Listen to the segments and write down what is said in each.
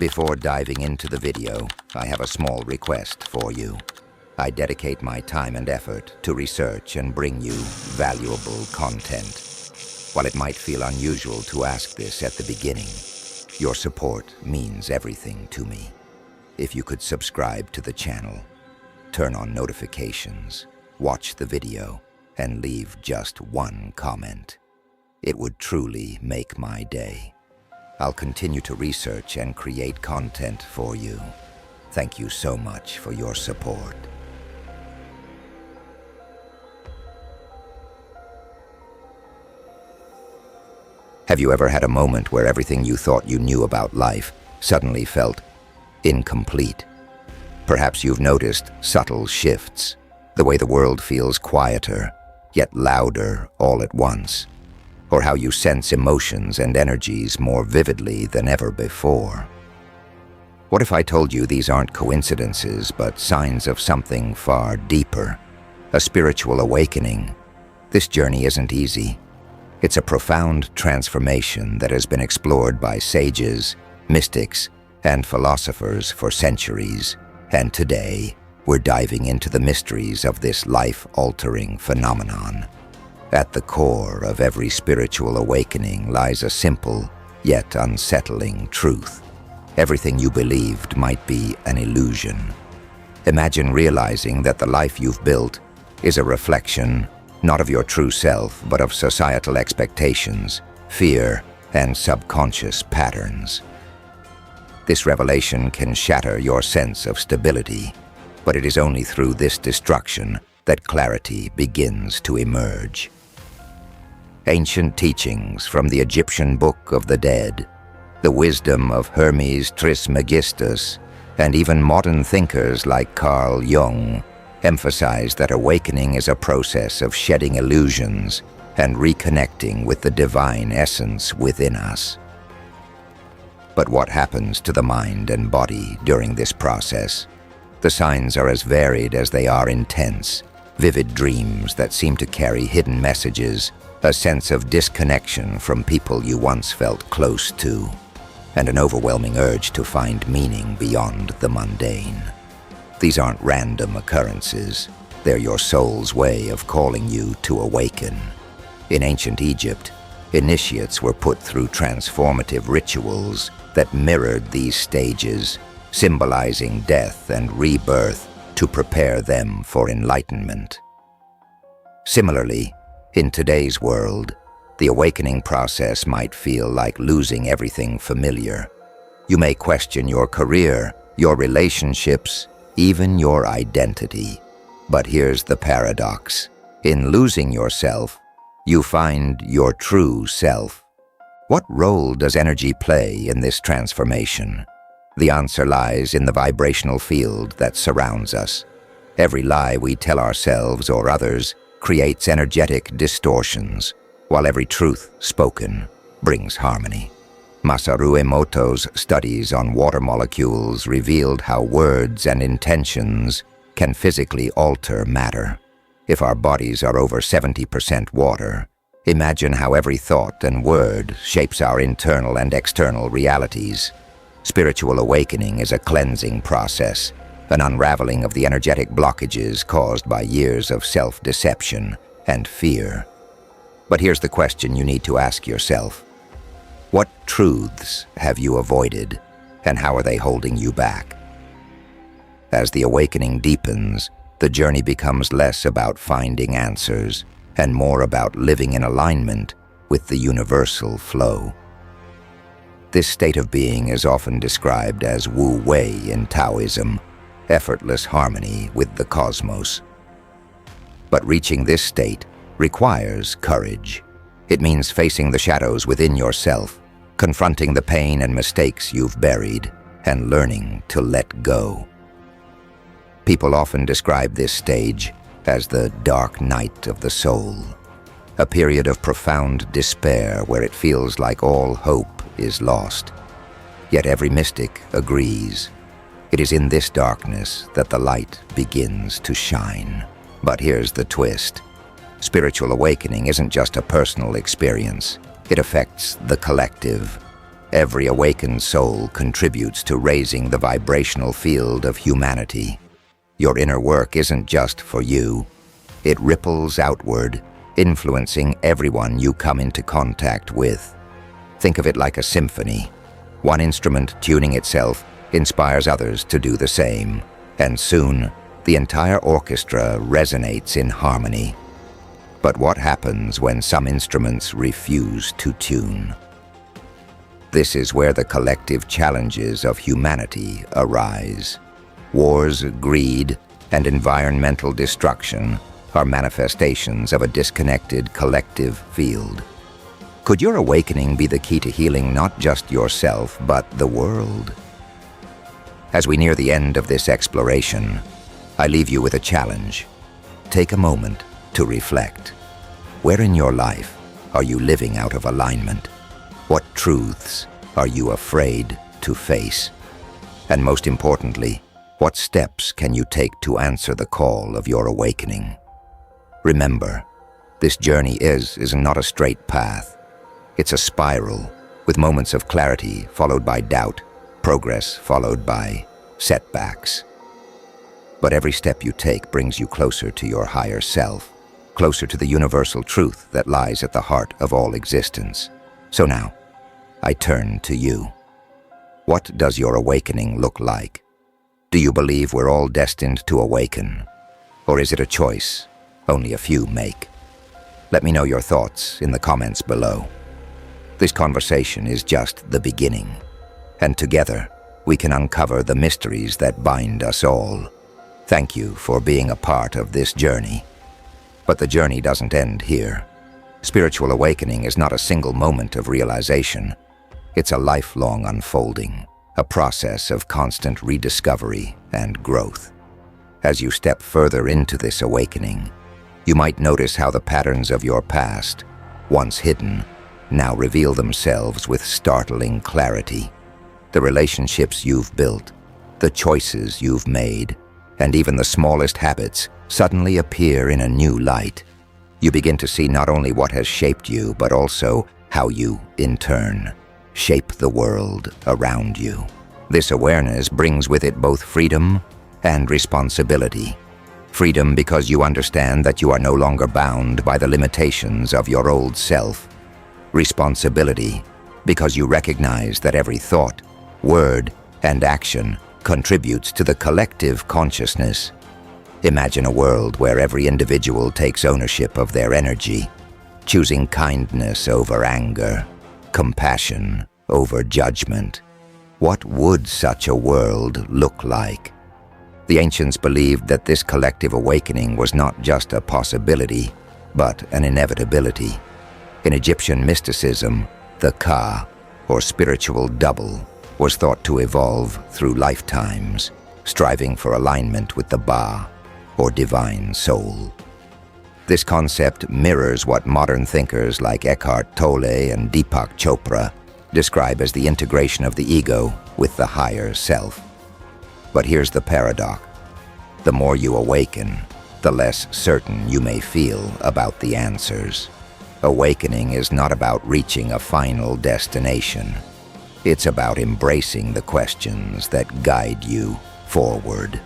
Before diving into the video, I have a small request for you. I dedicate my time and effort to research and bring you valuable content. While it might feel unusual to ask this at the beginning, your support means everything to me. If you could subscribe to the channel, turn on notifications, watch the video, and leave just one comment, it would truly make my day. I'll continue to research and create content for you. Thank you so much for your support. Have you ever had a moment where everything you thought you knew about life suddenly felt incomplete? Perhaps you've noticed subtle shifts, the way the world feels quieter, yet louder all at once, or how you sense emotions and energies more vividly than ever before. What if I told you these aren't coincidences, but signs of something far deeper, a spiritual awakening? This journey isn't easy. It's a profound transformation that has been explored by sages, mystics, and philosophers for centuries, and today we're diving into the mysteries of this life-altering phenomenon. At the core of every spiritual awakening lies a simple, yet unsettling truth. Everything you believed might be an illusion. Imagine realizing that the life you've built is a reflection, not of your true self, but of societal expectations, fear, and subconscious patterns. This revelation can shatter your sense of stability, but it is only through this destruction that clarity begins to emerge. Ancient teachings from the Egyptian Book of the Dead, the wisdom of Hermes Trismegistus, and even modern thinkers like Carl Jung emphasize that awakening is a process of shedding illusions and reconnecting with the divine essence within us. But what happens to the mind and body during this process? The signs are as varied as they are intense. Vivid dreams that seem to carry hidden messages, a sense of disconnection from people you once felt close to, and an overwhelming urge to find meaning beyond the mundane. These aren't random occurrences. They're your soul's way of calling you to awaken. In ancient Egypt, initiates were put through transformative rituals that mirrored these stages, symbolizing death and rebirth to prepare them for enlightenment. Similarly, in today's world, the awakening process might feel like losing everything familiar. You may question your career, your relationships, even your identity. But here's the paradox. In losing yourself, you find your true self. What role does energy play in this transformation? The answer lies in the vibrational field that surrounds us. Every lie we tell ourselves or others creates energetic distortions, while every truth spoken brings harmony. Masaru Emoto's studies on water molecules revealed how words and intentions can physically alter matter. If our bodies are over 70% water, imagine how every thought and word shapes our internal and external realities. Spiritual awakening is a cleansing process, an unraveling of the energetic blockages caused by years of self-deception and fear. But here's the question you need to ask yourself. What truths have you avoided, and how are they holding you back? As the awakening deepens, the journey becomes less about finding answers and more about living in alignment with the universal flow. This state of being is often described as Wu Wei in Taoism, effortless harmony with the cosmos. But reaching this state requires courage. It means facing the shadows within yourself, confronting the pain and mistakes you've buried, and learning to let go. People often describe this stage as the dark night of the soul, a period of profound despair where it feels like all hope is lost. Yet every mystic agrees. It is in this darkness that the light begins to shine. But here's the twist. Spiritual awakening isn't just a personal experience. It affects the collective. every awakened soul contributes to raising the vibrational field of humanity. Your inner work isn't just for you. It ripples outward, influencing everyone you come into contact with. Think of it like a symphony. One instrument tuning itself inspires others to do the same, and soon, the entire orchestra resonates in harmony. But what happens when some instruments refuse to tune? This is where the collective challenges of humanity arise. Wars, greed, and environmental destruction are manifestations of a disconnected collective field. Could your awakening be the key to healing not just yourself, but the world? As we near the end of this exploration, I leave you with a challenge. Take a moment to reflect. Where in your life are you living out of alignment? What truths are you afraid to face? And most importantly, what steps can you take to answer the call of your awakening? Remember, this journey is not a straight path. It's a spiral, with moments of clarity followed by doubt, progress followed by setbacks. But every step you take brings you closer to your higher self, closer to the universal truth that lies at the heart of all existence. So now, I turn to you. What does your awakening look like? Do you believe we're all destined to awaken? Or is it a choice only a few make? Let me know your thoughts in the comments below. This conversation is just the beginning, and together we can uncover the mysteries that bind us all. Thank you for being a part of this journey. But the journey doesn't end here. Spiritual awakening is not a single moment of realization. It's a lifelong unfolding, a process of constant rediscovery and growth. As you step further into this awakening, you might notice how the patterns of your past, once hidden, now reveal themselves with startling clarity. The relationships you've built, the choices you've made, and even the smallest habits suddenly appear in a new light. You begin to see not only what has shaped you, but also how you, in turn, shape the world around you. This awareness brings with it both freedom and responsibility. Freedom because you understand that you are no longer bound by the limitations of your old self. Responsibility because you recognize that every thought, word, and action contributes to the collective consciousness. Imagine a world where every individual takes ownership of their energy, choosing kindness over anger, compassion over judgment. What would such a world look like? The ancients believed that this collective awakening was not just a possibility, but an inevitability. In Egyptian mysticism, the Ka, or spiritual double, was thought to evolve through lifetimes, striving for alignment with the Ba, or divine soul. This concept mirrors what modern thinkers like Eckhart Tolle and Deepak Chopra describe as the integration of the ego with the higher self. But here's the paradox. The more you awaken, the less certain you may feel about the answers. Awakening is not about reaching a final destination. It's about embracing the questions that guide you forward.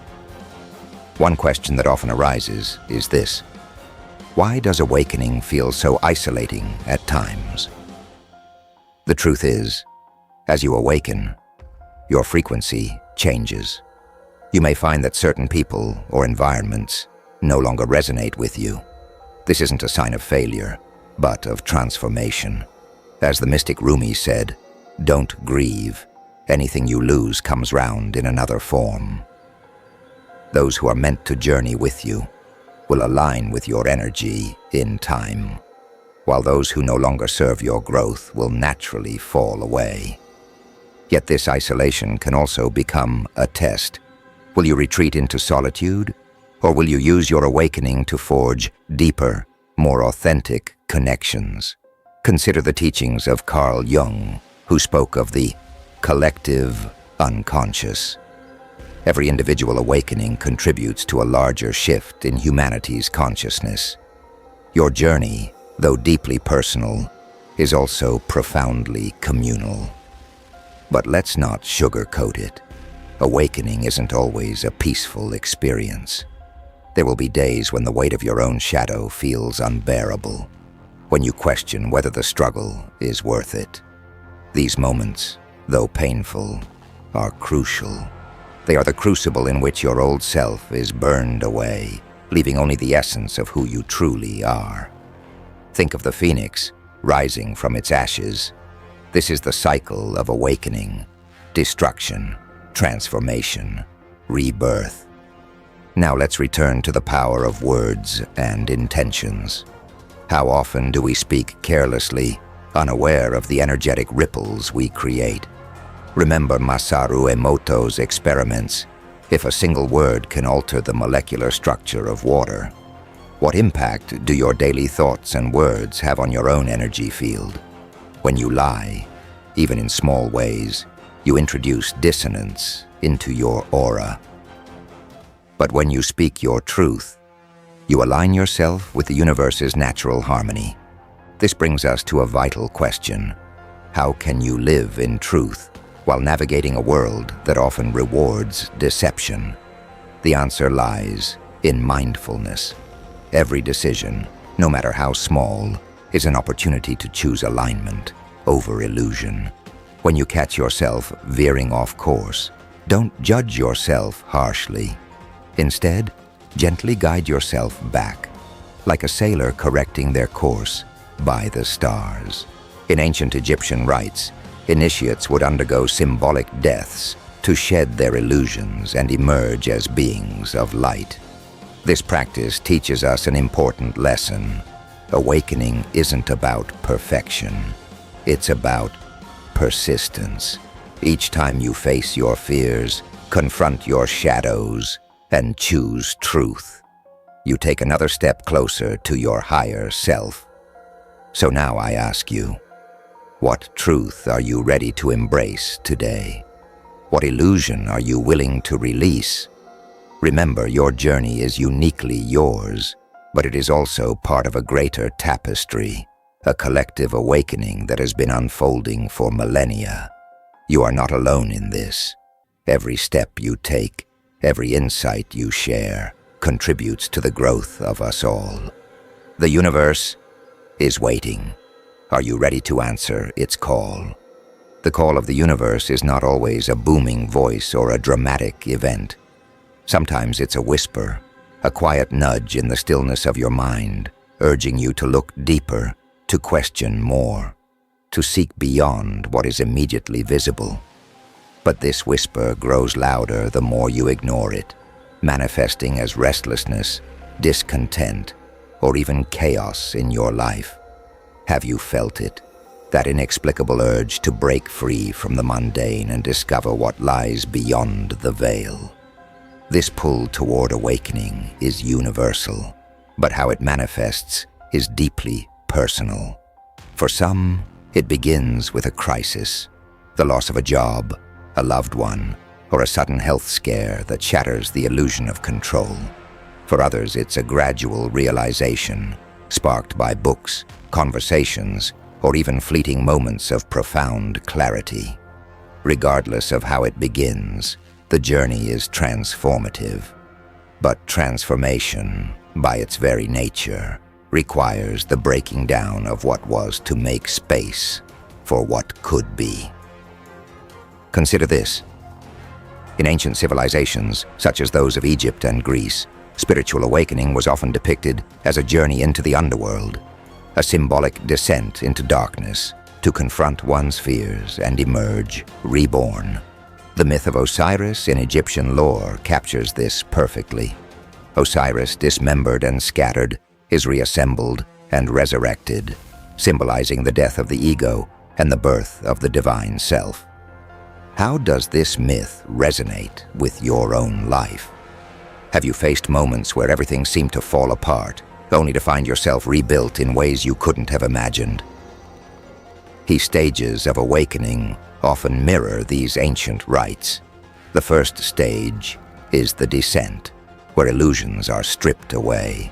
One question that often arises is this: why does awakening feel so isolating at times? The truth is, as you awaken, your frequency changes. You may find that certain people or environments no longer resonate with you. This isn't a sign of failure, but of transformation. As the mystic Rumi said, "Don't grieve. Anything you lose comes round in another form." Those who are meant to journey with you will align with your energy in time, while those who no longer serve your growth will naturally fall away. Yet this isolation can also become a test. Will you retreat into solitude, or will you use your awakening to forge deeper, more authentic connections? Consider the teachings of Carl Jung, who spoke of the collective unconscious. Every individual awakening contributes to a larger shift in humanity's consciousness. Your journey, though deeply personal, is also profoundly communal. But let's not sugarcoat it. Awakening isn't always a peaceful experience. There will be days when the weight of your own shadow feels unbearable, when you question whether the struggle is worth it. These moments, though painful, are crucial. They are the crucible in which your old self is burned away, leaving only the essence of who you truly are. Think of the phoenix rising from its ashes. This is the cycle of awakening, destruction, transformation, rebirth. Now let's return to the power of words and intentions. How often do we speak carelessly, unaware of the energetic ripples we create? Remember Masaru Emoto's experiments. If a single word can alter the molecular structure of water, what impact do your daily thoughts and words have on your own energy field? When you lie, even in small ways, you introduce dissonance into your aura. But when you speak your truth, you align yourself with the universe's natural harmony. This brings us to a vital question. How can you live in truth while navigating a world that often rewards deception? The answer lies in mindfulness. Every decision, no matter how small, is an opportunity to choose alignment over illusion. When you catch yourself veering off course, don't judge yourself harshly. Instead, gently guide yourself back, like a sailor correcting their course by the stars. In ancient Egyptian rites, initiates would undergo symbolic deaths to shed their illusions and emerge as beings of light. This practice teaches us an important lesson. Awakening isn't about perfection. It's about persistence. Each time you face your fears, confront your shadows, and choose truth, you take another step closer to your higher self. So now I ask you, what truth are you ready to embrace today? What illusion are you willing to release? Remember, your journey is uniquely yours, but it is also part of a greater tapestry, a collective awakening that has been unfolding for millennia. You are not alone in this. Every step you take, every insight you share, contributes to the growth of us all. The universe is waiting. Are you ready to answer its call? The call of the universe is not always a booming voice or a dramatic event. Sometimes it's a whisper, a quiet nudge in the stillness of your mind, urging you to look deeper, to question more, to seek beyond what is immediately visible. But this whisper grows louder the more you ignore it, manifesting as restlessness, discontent, or even chaos in your life. Have you felt it? That inexplicable urge to break free from the mundane and discover what lies beyond the veil. This pull toward awakening is universal, but how it manifests is deeply personal. For some, it begins with a crisis, the loss of a job, a loved one, or a sudden health scare that shatters the illusion of control. For others, it's a gradual realization, sparked by books, conversations, or even fleeting moments of profound clarity. Regardless of how it begins, the journey is transformative. But transformation, by its very nature, requires the breaking down of what was to make space for what could be. Consider this. In ancient civilizations, such as those of Egypt and Greece, spiritual awakening was often depicted as a journey into the underworld, a symbolic descent into darkness to confront one's fears and emerge reborn. The myth of Osiris in Egyptian lore captures this perfectly. Osiris, dismembered and scattered, is reassembled and resurrected, symbolizing the death of the ego and the birth of the divine self. How does this myth resonate with your own life? Have you faced moments where everything seemed to fall apart, only to find yourself rebuilt in ways you couldn't have imagined? The stages of awakening often mirror these ancient rites. The first stage is the descent, where illusions are stripped away.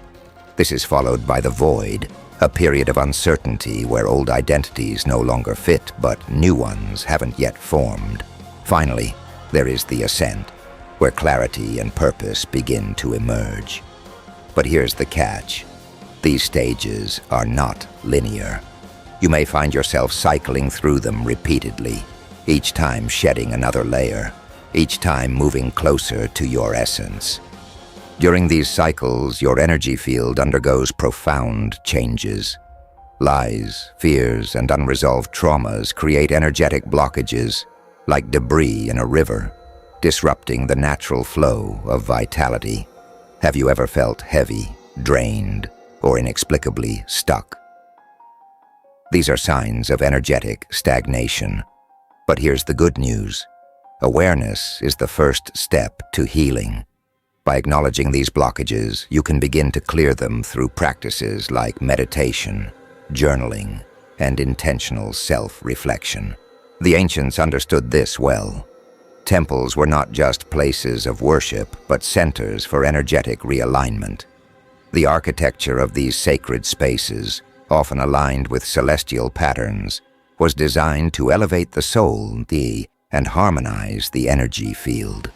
This is followed by the void, A period of uncertainty where old identities no longer fit, but new ones haven't yet formed. Finally, there is the ascent, where clarity and purpose begin to emerge. But here's the catch. These stages are not linear. You may find yourself cycling through them repeatedly, each time shedding another layer, each time moving closer to your essence. During these cycles, your energy field undergoes profound changes. Lies, fears, and unresolved traumas create energetic blockages, like debris in a river, disrupting the natural flow of vitality. Have you ever felt heavy, drained, or inexplicably stuck? These are signs of energetic stagnation. But here's the good news. Awareness is the first step to healing. By acknowledging these blockages, you can begin to clear them through practices like meditation, journaling, and intentional self-reflection. The ancients understood this well. Temples were not just places of worship, but centers for energetic realignment. The architecture of these sacred spaces, often aligned with celestial patterns, was designed to elevate the soul, and harmonize the energy field.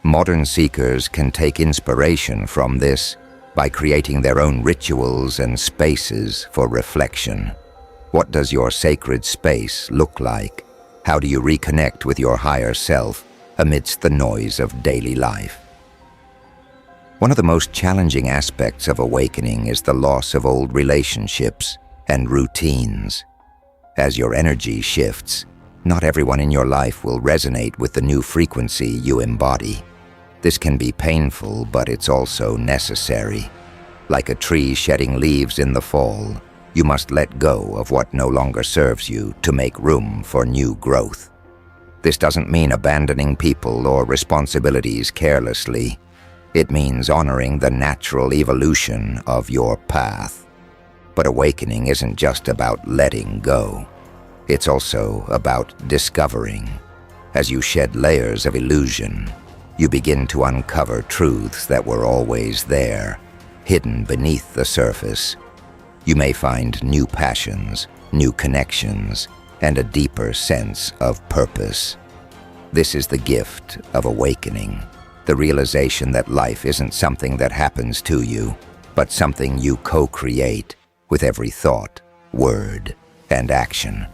Modern seekers can take inspiration from this by creating their own rituals and spaces for reflection. What does your sacred space look like? How do you reconnect with your higher self amidst the noise of daily life? One of the most challenging aspects of awakening is the loss of old relationships and routines. As your energy shifts, not everyone in your life will resonate with the new frequency you embody. This can be painful, but it's also necessary. Like a tree shedding leaves in the fall, you must let go of what no longer serves you to make room for new growth. This doesn't mean abandoning people or responsibilities carelessly. It means honoring the natural evolution of your path. But awakening isn't just about letting go. It's also about discovering. As you shed layers of illusion, you begin to uncover truths that were always there, hidden beneath the surface. You may find new passions, new connections, and a deeper sense of purpose. This is the gift of awakening, the realization that life isn't something that happens to you, but something you co-create with every thought, word, and action.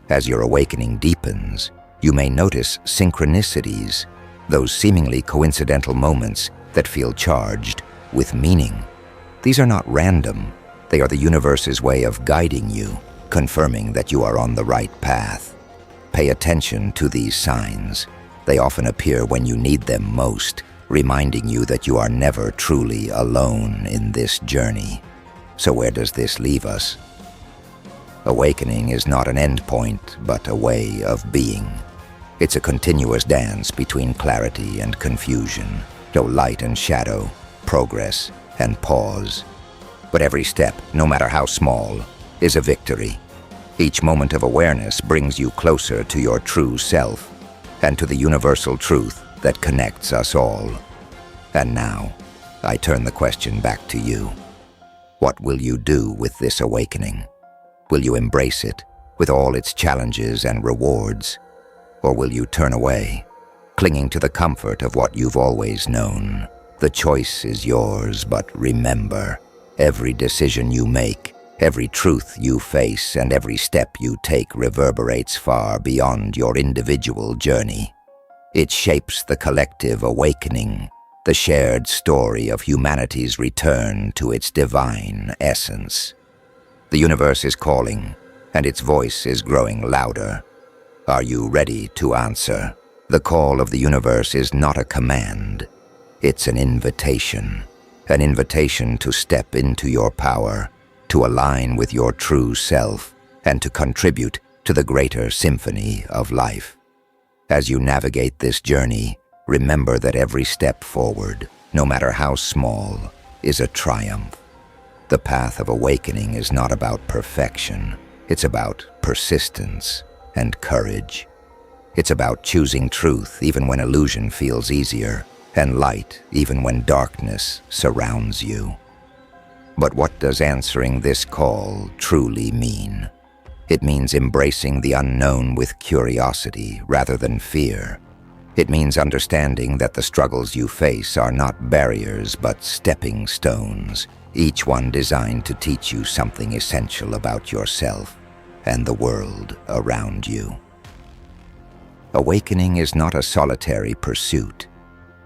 As your awakening deepens, you may notice synchronicities, those seemingly coincidental moments that feel charged with meaning. These are not random. They are the universe's way of guiding you, confirming that you are on the right path. Pay attention to these signs. They often appear when you need them most, reminding you that you are never truly alone in this journey. So where does this leave us? Awakening is not an endpoint, but a way of being. It's a continuous dance between clarity and confusion, light and shadow, progress and pause. But every step, no matter how small, is a victory. Each moment of awareness brings you closer to your true self and to the universal truth that connects us all. And now, I turn the question back to you. What will you do with this awakening? Will you embrace it with all its challenges and rewards? Or will you turn away, clinging to the comfort of what you've always known? The choice is yours, but remember, every decision you make, every truth you face, and every step you take reverberates far beyond your individual journey. It shapes the collective awakening, the shared story of humanity's return to its divine essence. The universe is calling, and its voice is growing louder. Are you ready to answer? The call of the universe is not a command. It's an invitation to step into your power, to align with your true self, and to contribute to the greater symphony of life. As you navigate this journey, remember that every step forward, no matter how small, is a triumph. The path of awakening is not about perfection. It's about persistence and courage. It's about choosing truth even when illusion feels easier, and light even when darkness surrounds you. But what does answering this call truly mean? It means embracing the unknown with curiosity rather than fear. It means understanding that the struggles you face are not barriers but stepping stones, each one designed to teach you something essential about yourself and the world around you. Awakening is not a solitary pursuit.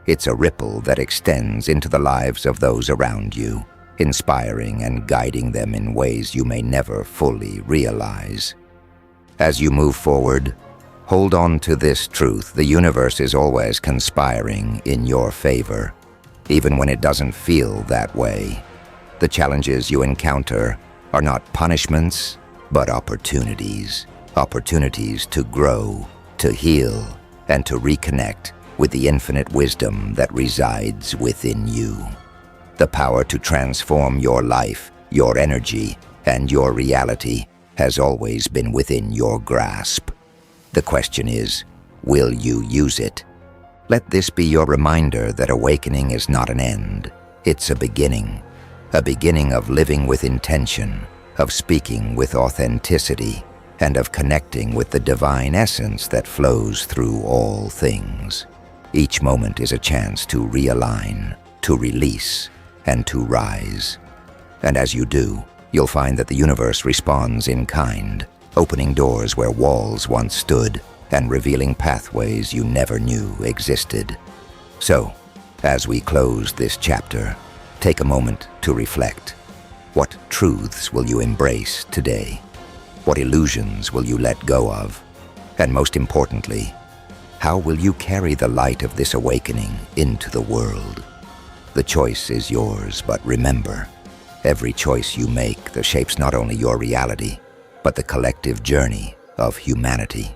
It's a ripple that extends into the lives of those around you, inspiring and guiding them in ways you may never fully realize. As you move forward, hold on to this truth: the universe is always conspiring in your favor, even when it doesn't feel that way. The challenges you encounter are not punishments, but opportunities. Opportunities to grow, to heal, and to reconnect with the infinite wisdom that resides within you. The power to transform your life, your energy, and your reality has always been within your grasp. The question is, will you use it? Let this be your reminder that awakening is not an end. It's a beginning of living with intention, of speaking with authenticity, and of connecting with the divine essence that flows through all things. Each moment is a chance to realign, to release, and to rise. And as you do, you'll find that the universe responds in kind, opening doors where walls once stood and revealing pathways you never knew existed. So, as we close this chapter, take a moment to reflect. What truths will you embrace today? What illusions will you let go of? And most importantly, how will you carry the light of this awakening into the world? The choice is yours, but remember, every choice you make shapes not only your reality, but the collective journey of humanity.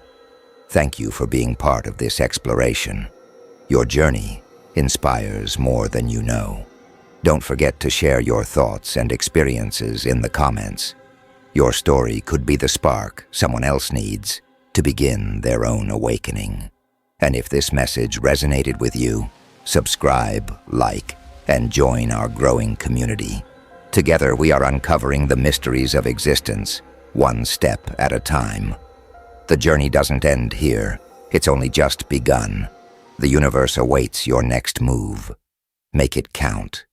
Thank you for being part of this exploration. Your journey inspires more than you know. Don't forget to share your thoughts and experiences in the comments. Your story could be the spark someone else needs to begin their own awakening. And if this message resonated with you, subscribe, like, and join our growing community. Together we are uncovering the mysteries of existence, one step at a time. The journey doesn't end here. It's only just begun. The universe awaits your next move. Make it count.